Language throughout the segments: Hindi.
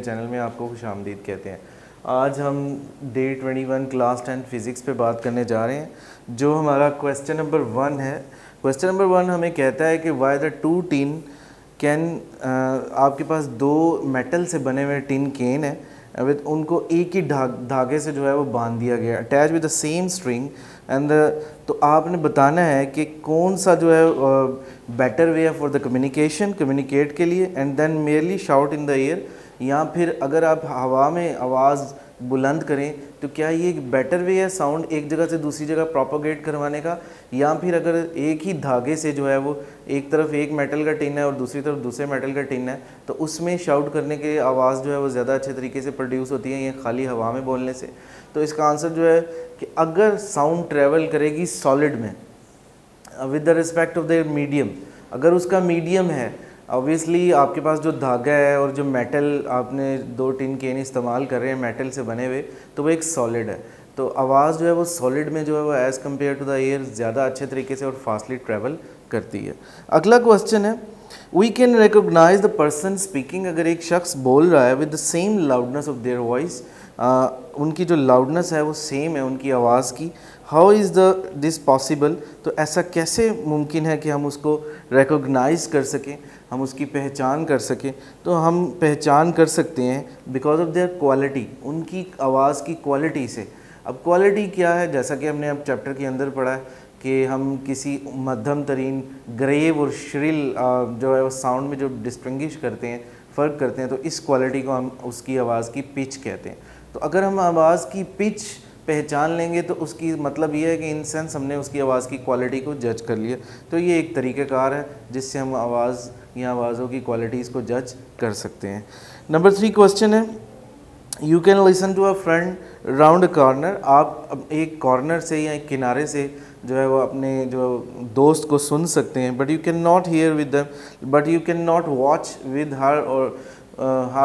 मेरे चैनल में आपको खुशामदीद कहते हैं। आज हम डे 21 क्लास 10 फिज़िक्स पे बात करने जा रहे हैं, जो हमारा क्वेश्चन नंबर 1 है। क्वेश्चन नंबर 1 हमें कहता है कि why the two tin can, आपके पास दो मेटल से बने हुए टिन केन है, विद उनको एक ही धागे से जो है वो बांध दिया गया, attach with the same string and तो आपने बताना है कि कौन सा जो है बेटर वे है फॉर द कम्युनिकेशन, कम्युनिकेट के लिए, and then merely shout in the air, या फिर अगर आप हवा में आवाज़ बुलंद करें तो क्या ये एक बेटर वे है साउंड एक जगह से दूसरी जगह प्रोपोगेट करवाने का, या फिर अगर एक ही धागे से जो है वो एक तरफ एक मेटल का टिन है और दूसरी तरफ दूसरे मेटल का टिन है तो उसमें शाउट करने के आवाज़ जो है वो ज़्यादा अच्छे तरीके से प्रोड्यूस होती है या खाली हवा में बोलने से। तो इसका आंसर जो है कि अगर साउंड ट्रेवल करेगी सॉलिड में with the respect of the medium, अगर उसका मीडियम है, ऑब्वियसली आपके पास जो धागा है और जो मेटल आपने दो टिन केन इस्तेमाल कर रहे हैं मेटल से बने हुए, तो वो एक सॉलिड है, तो आवाज़ जो है वो सॉलिड में जो है वो as compare to the air ज़्यादा अच्छे तरीके से और फास्टली ट्रैवल करती है। अगला क्वेश्चन है, we can recognize the person speaking, अगर एक शख्स बोल रहा है with the same loudness of their voice, उनकी जो लाउडनेस है वो सेम है उनकी आवाज़ की, how is the this possible, तो ऐसा कैसे मुमकिन है कि हम उसको रिकोगनाइज़ कर सकें, हम उसकी पहचान कर सकें। तो हम पहचान कर सकते हैं बिकॉज ऑफ देयर क्वालिटी, उनकी आवाज़ की क्वालिटी से। अब क्वालिटी क्या है, जैसा कि हमने अब चैप्टर के अंदर पढ़ा है कि हम किसी मध्यम तरीन ग्रेव और श्रिल जो है वो साउंड में जो डिस्टिंग्विश करते हैं, फ़र्क करते हैं, तो इस क्वालिटी को हम उसकी आवाज़ की पिच कहते हैं। तो अगर हम आवाज़ की पिच पहचान लेंगे तो उसकी मतलब ये है कि इन सेंस हमने उसकी आवाज़ की क्वालिटी को जज कर लिया। तो ये एक तरीक़ाकार है जिससे हम आवाज़ या आवाज़ों की क्वालिटीज़ को जज कर सकते हैं। नंबर 3 क्वेश्चन है, you can listen to a friend round a corner, आप एक कॉर्नर से या एक किनारे से जो है वो अपने जो दोस्त को सुन सकते हैं, but you can not here with them, but you can not watch with her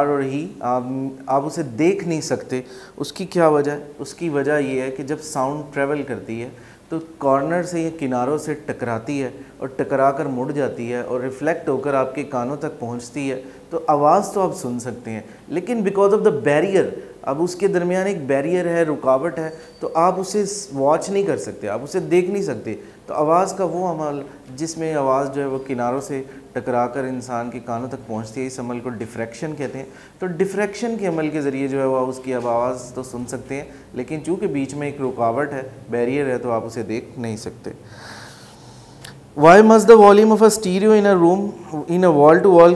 और ही, आप उसे देख नहीं सकते। उसकी क्या वजह है? उसकी वजह ये है कि जब साउंड ट्रेवल करती है तो कॉर्नर से या किनारों से टकराती है और टकरा कर मुड़ जाती है और रिफ्लेक्ट होकर आपके कानों तक पहुंचती है, तो आवाज़ तो आप सुन सकते हैं, लेकिन बिकॉज ऑफ द बैरियर, अब उसके दरमियान एक बैरियर है, रुकावट है, तो आप उसे वॉच नहीं कर सकते, आप उसे देख नहीं सकते। तो आवाज़ का वो अमल जिसमें आवाज़ जो है वो किनारों से टकरा कर इंसान के कानों तक पहुंचती है, इस अमल को डिफ्रैक्शन कहते हैं। तो डिफ्रैक्शन के अमल के ज़रिए जो है वो उसकी आवाज़ तो सुन सकते हैं, लेकिन चूँकि बीच में एक रुकावट है, बैरियर है, तो आप उसे देख नहीं सकते। Why must the volume of a stereo in a room, in a wall-to-wall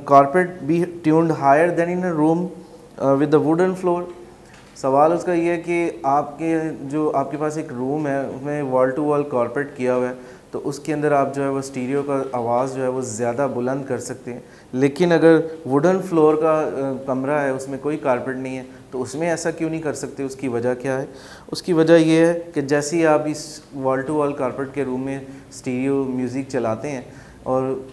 carpet be tuned higher than in a room with the wooden floor? सवाल उसका ये है कि आपके पास एक रूम है उसमें वॉल टू वॉल कारपेट किया हुआ है, तो उसके अंदर आप जो है वो स्टीरियो का आवाज़ जो है वो ज़्यादा बुलंद कर सकते हैं, लेकिन अगर वुडन फ्लोर का कमरा है उसमें कोई कारपेट नहीं है तो उसमें ऐसा क्यों नहीं कर सकते? उसकी वजह क्या है? उसकी वजह ये है कि जैसे ही आप इस वॉल टू वॉल कारपेट के रूम में स्टीरियो म्यूज़िक चलाते हैं और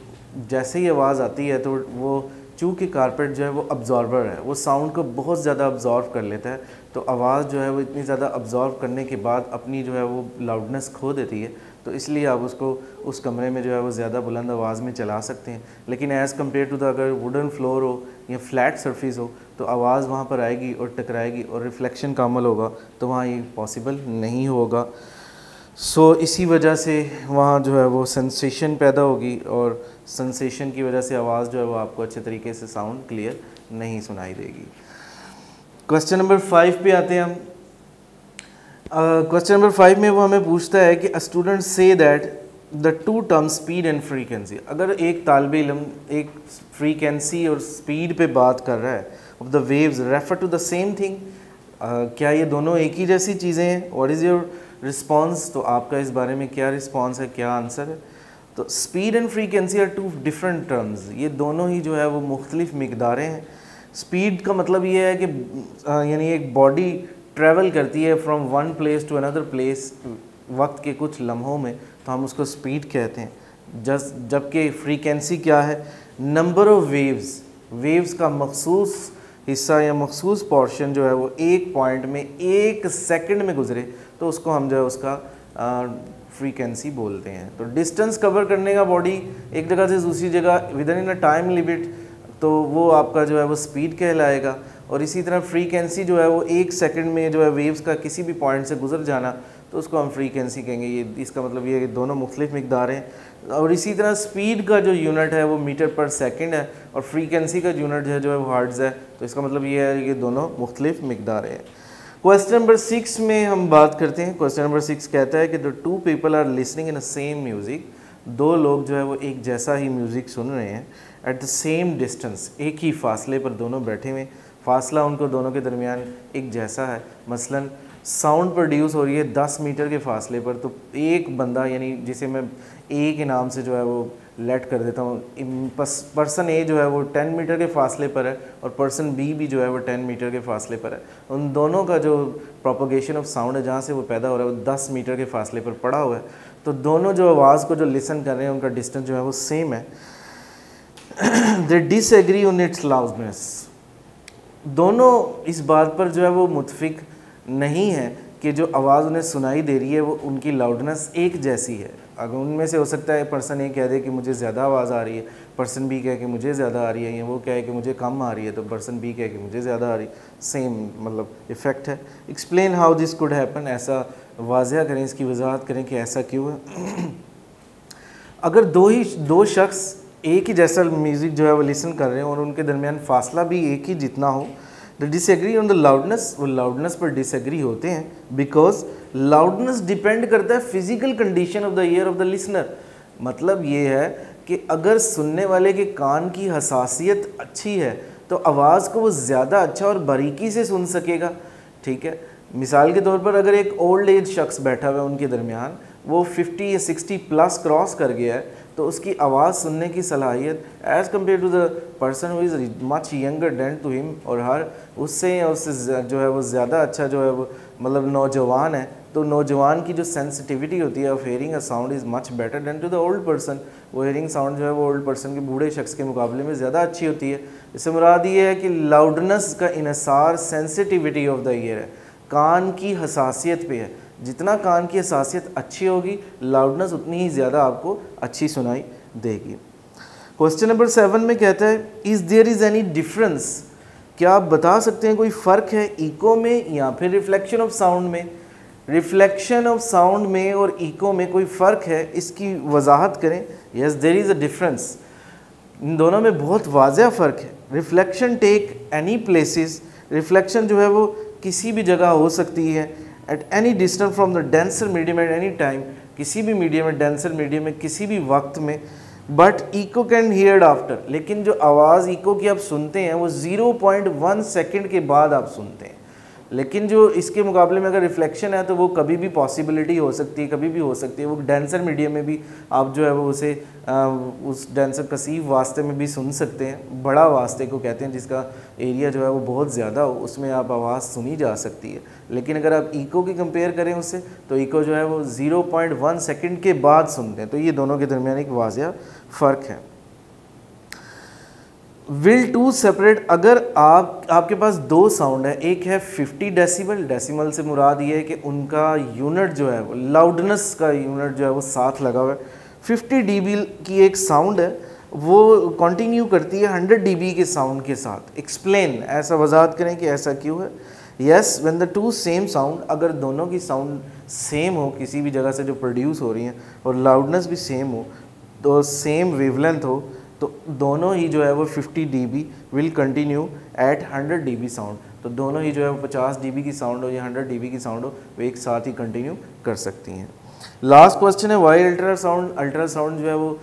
जैसे ही आवाज़ आती है तो वो चूँकि कारपेट जो है वो अब्जॉर्बर है, वो साउंड को बहुत ज़्यादा अब्जॉर्व कर लेता है, तो आवाज़ जो है वो इतनी ज़्यादा अब्जॉर्व करने के बाद अपनी जो है वो लाउडनेस खो देती है, तो इसलिए आप उसको उस कमरे में जो है वो ज़्यादा बुलंद आवाज़ में चला सकते हैं। लेकिन एज़ कम्पेयर टू द अगर वुडन फ्लोर हो या फ्लैट सरफेस हो तो आवाज़ वहाँ पर आएगी और टकराएगी और रिफ्लेक्शन का अमल होगा, तो वहाँ ये पॉसिबल नहीं होगा। सो इसी वजह से वहाँ जो है वो सेंसेशन पैदा होगी और सेंसेशन की वजह से आवाज़ जो है वो आपको अच्छे तरीके से साउंड क्लियर नहीं सुनाई देगी। क्वेश्चन नंबर 5 पे आते हैं हम। क्वेश्चन नंबर 5 में वो हमें पूछता है कि a student say that the two term speed and frequency, अगर एक तालिब इल्म एक फ्रीक्वेंसी और स्पीड पे बात कर रहा है of the waves refer to the same thing, क्या ये दोनों एक ही जैसी चीज़ें हैं? What is your response? तो आपका इस बारे में क्या रिस्पॉन्स है, क्या आंसर है? तो speed and frequency are two different terms, ये दोनों ही जो है वो मुख्तलिफ मिकदारें हैं। स्पीड का मतलब ये है कि यानी एक बॉडी ट्रैवल करती है from one place to another place वक्त के कुछ लम्हों में, तो हम उसको स्पीड कहते हैं। जबकि फ्रीक्वेंसी क्या है? नंबर ऑफ वेव्स का मखसूस हिस्सा या मखसूस पोर्शन जो है वो एक पॉइंट में 1 सेकंड में गुजरे, तो उसको हम जो है उसका फ्रीक्वेंसी बोलते हैं। तो डिस्टेंस कवर करने का बॉडी एक जगह से दूसरी जगह with in a time limit तो वो आपका जो है वो स्पीड कहलाएगा। और इसी तरह फ्रीक्वेंसी जो है वो 1 सेकंड में जो है वेव्स का किसी भी पॉइंट से गुजर जाना, तो उसको हम फ्रीक्वेंसी कहेंगे। ये इसका मतलब ये दोनों मुख्तलिफ मिकदार हैं। और इसी तरह स्पीड का जो यूनिट है वो मीटर पर सेकंड है और फ्रीक्वेंसी का यूनिट जो है वो हर्ट्ज़ है। तो इसका मतलब ये है कि दोनों मुख्तलिफ मिकदार हैं। क्वेश्चन नंबर 6 में हम बात करते हैं। क्वेश्चन नंबर 6 कहता है कि the 2 people are listening in a same music, 2 लोग जो है वो एक जैसा ही म्यूज़िक सुन रहे हैं एट द सेम डिस्टेंस, एक ही फासले पर दोनों बैठे हुए, फासला उनको दोनों के दरमियान एक जैसा है। मसलन साउंड प्रोड्यूस हो रही है 10 मीटर के फासले पर, तो एक बंदा यानी जिसे मैं ए के नाम से जो है वो लेट कर देता हूँ, पर्सन ए जो है वो 10 मीटर के फासले पर है और पर्सन बी भी जो है वो 10 मीटर के फासले पर है। उन दोनों का जो प्रोपोगेशन ऑफ साउंड है जहाँ से वो पैदा हो रहा है वो 10 मीटर के फासले पर पड़ा हुआ है। तो दोनों जो आवाज़ को जो लिसन कर रहे हैं उनका डिस्टेंस जो है वो सेम है। दे डिसएग्री ऑन इट्स लाउडनेस, दोनों इस बात पर जो है वो मुतफिक नहीं है कि जो आवाज़ उन्हें सुनाई दे रही है वो उनकी लाउडनेस एक जैसी है। अगर उनमें से हो सकता है पर्सन ए कह दे कि मुझे ज़्यादा आवाज़ आ रही है, पर्सन बी कहे कि मुझे ज़्यादा आ रही है, या वो कहे कि मुझे कम आ रही है तो पर्सन बी कहे कि मुझे ज़्यादा आ रही है। सेम मतलब इफ़ेक्ट है। Explain how this could happen, ऐसा वाज़ह करें, इसकी वजाहत करें कि ऐसा क्यों है। अगर दो शख्स एक ही जैसा म्यूज़िक जो है वो लिसन कर रहे हैं और उनके दरमियान फासला भी एक ही जितना हो, the disagree on the loudness, वो लाउडनेस पर डिसएग्री होते हैं बिकॉज लाउडनेस डिपेंड करता है physical condition of the year of the listener. मतलब ये है कि अगर सुनने वाले के कान की हसासियत अच्छी है तो आवाज़ को वो ज़्यादा अच्छा और बारीकी से सुन सकेगा। ठीक है, मिसाल के तौर पर अगर एक ओल्ड एज शख्स बैठा हुआ है उनके दरमियान, वो 50 या 60 प्लस क्रॉस कर गया है, तो उसकी आवाज़ सुनने की सलाहियत as compare to the person who is much younger than to him और हर, उससे जो है वो ज़्यादा अच्छा जो है वो मतलब नौजवान है, तो नौजवान की जो सेंसिटिविटी होती है of hearing a sound is much better than to the old person. वो हेयरिंग साउंड जो है वो ओल्ड पर्सन के बूढ़े शख्स के मुकाबले में ज़्यादा अच्छी होती है। इससे मुराद ये है कि लाउडनेस का इन्हिसार सेंसिटिविटी ऑफ द ईयर है, कान की हसासियत पे है। जितना कान की हसासियत अच्छी होगी लाउडनेस उतनी ही ज़्यादा आपको अच्छी सुनाई देगी। क्वेश्चन नंबर 7 में कहता है is there is any difference, क्या आप बता सकते हैं कोई फ़र्क है इको में या फिर रिफ्लेक्शन ऑफ साउंड में। रिफ्लेक्शन ऑफ साउंड में और इको में कोई फ़र्क है, इसकी वजाहत करें। Yes there is a difference, इन दोनों में बहुत वाज़ह फ़र्क है। Reflection take any places, reflection जो है वो किसी भी जगह हो सकती है। At any distance from the denser medium at any time, किसी भी मीडियम में, डेंसर मीडियम में किसी भी वक्त में। But echo can heard after, लेकिन जो आवाज़ इको की आप सुनते हैं वो 0.1 सेकेंड के बाद आप सुनते हैं। लेकिन जो इसके मुकाबले में अगर रिफ्लेक्शन है तो वो कभी भी पॉसिबिलिटी हो सकती है, कभी भी हो सकती है। वो डेंसर मीडियम में भी आप जो है वो उसे उस डेंसर कसीफ वास्ते में भी सुन सकते हैं। बड़ा वास्ते को कहते हैं जिसका एरिया जो है वो बहुत ज़्यादा हो, उसमें आप आवाज़ सुनी जा सकती है। लेकिन अगर आप इको की कंपेयर करें उससे, तो इको जो है वो 0.1 सेकेंड के बाद सुनते हैं। तो ये दोनों के दरमियान एक वाज़ह फ़र्क है। विल टू सेपरेट, अगर आपके पास 2 साउंड है, एक है 50 डेसिबल, डेसिमल से मुराद ये है कि उनका यूनिट जो है वो लाउडनेस का यूनिट जो है वो साथ लगा हुआ है। 50 dB की एक साउंड है वो कंटिन्यू करती है 100 dB के साउंड के साथ। एक्सप्लेन, ऐसा वजाहत करें कि ऐसा क्यों है। Yes when the two same sound, अगर दोनों की साउंड सेम हो, किसी भी जगह से जो प्रोड्यूस हो रही हैं और लाउडनेस भी सेम हो, तो सेम वेवलेंथ हो, तो दोनों ही जो है वो 50 dB will continue at 100 dB sound. तो दोनों ही जो है वो 50 dB की साउंड हो या 100 dB की साउंड हो, वो एक साथ ही कंटिन्यू कर सकती हैं। लास्ट क्वेश्चन है वाई अल्ट्रासाउंड, अल्ट्रासाउंड जो है वो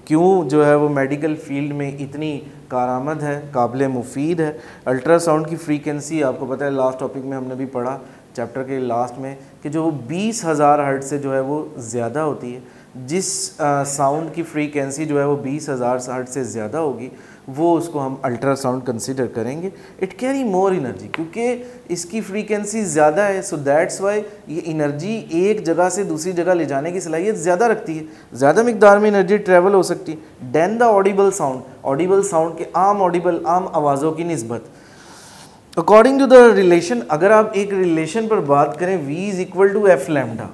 क्यों जो है वो मेडिकल फील्ड में इतनी कारआमद है, काबिल मुफीद है। अल्ट्रासाउंड की फ्रीक्वेंसी आपको पता है, लास्ट टॉपिक में हमने भी पढ़ा चैप्टर के लास्ट में, कि जो 20,000 हर्ट्ज से जो है वो ज़्यादा होती है। जिस साउंड की फ्रीक्वेंसी जो है वो 20,000 हर्ट्ज से ज़्यादा होगी वो उसको हम अल्ट्रासाउंड कंसीडर करेंगे। इट कैरी मोर एनर्जी, क्योंकि इसकी फ्रीक्वेंसी ज़्यादा है, सो दैट्स वाई ये एनर्जी एक जगह से दूसरी जगह ले जाने की सलाहियत ज़्यादा रखती है, ज़्यादा मिकदार में एनर्जी ट्रैवल हो सकती है than the audible sound, audible sound के आम आवाज़ों की निस्बत। अकॉर्डिंग टू द रिलेशन, अगर आप एक रिलेशन पर बात करें, V is equal to F lambda,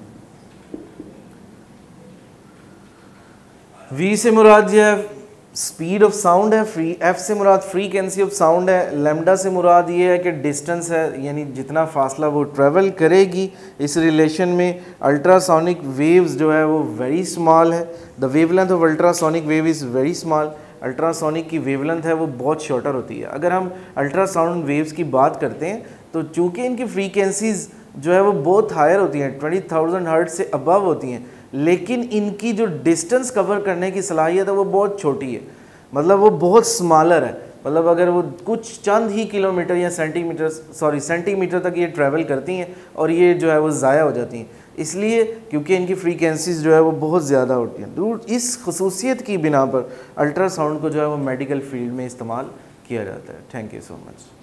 V से मुराद जो है स्पीड ऑफ साउंड है, फ्री एफ से मुराद फ्रीक्वेंसी ऑफ साउंड है, लैम्डा से मुराद ये है कि डिस्टेंस है, यानी जितना फासला वो ट्रेवल करेगी। इस रिलेशन में अल्ट्रासोनिक वेव्स जो है वो वेरी स्मॉल है, the wavelength of ultrasonic wave is very small. Ultrasonic की वेवलेंथ है वो बहुत शॉर्टर होती है। अगर हम अल्ट्रासाउंड वेव्स की बात करते हैं तो चूँकि इनकी फ्रीक्वेंसीज़ जो है वो बहुत हायर होती हैं, 20,000 हर्ट्ज से अबव होती हैं, लेकिन इनकी जो डिस्टेंस कवर करने की सलाहियत है वो बहुत छोटी है, मतलब वो बहुत स्मॉलर है। मतलब अगर वो कुछ चंद ही किलोमीटर या सेंटीमीटर तक ये ट्रैवल करती हैं और ये जो है वो ज़ाया हो जाती हैं, इसलिए क्योंकि इनकी फ्रीक्वेंसीज जो है वो बहुत ज़्यादा होती हैं। तो इस खसूसियत की बिना पर अल्ट्रासाउंड को जो है वो मेडिकल फील्ड में इस्तेमाल किया जाता है। Thank you so much.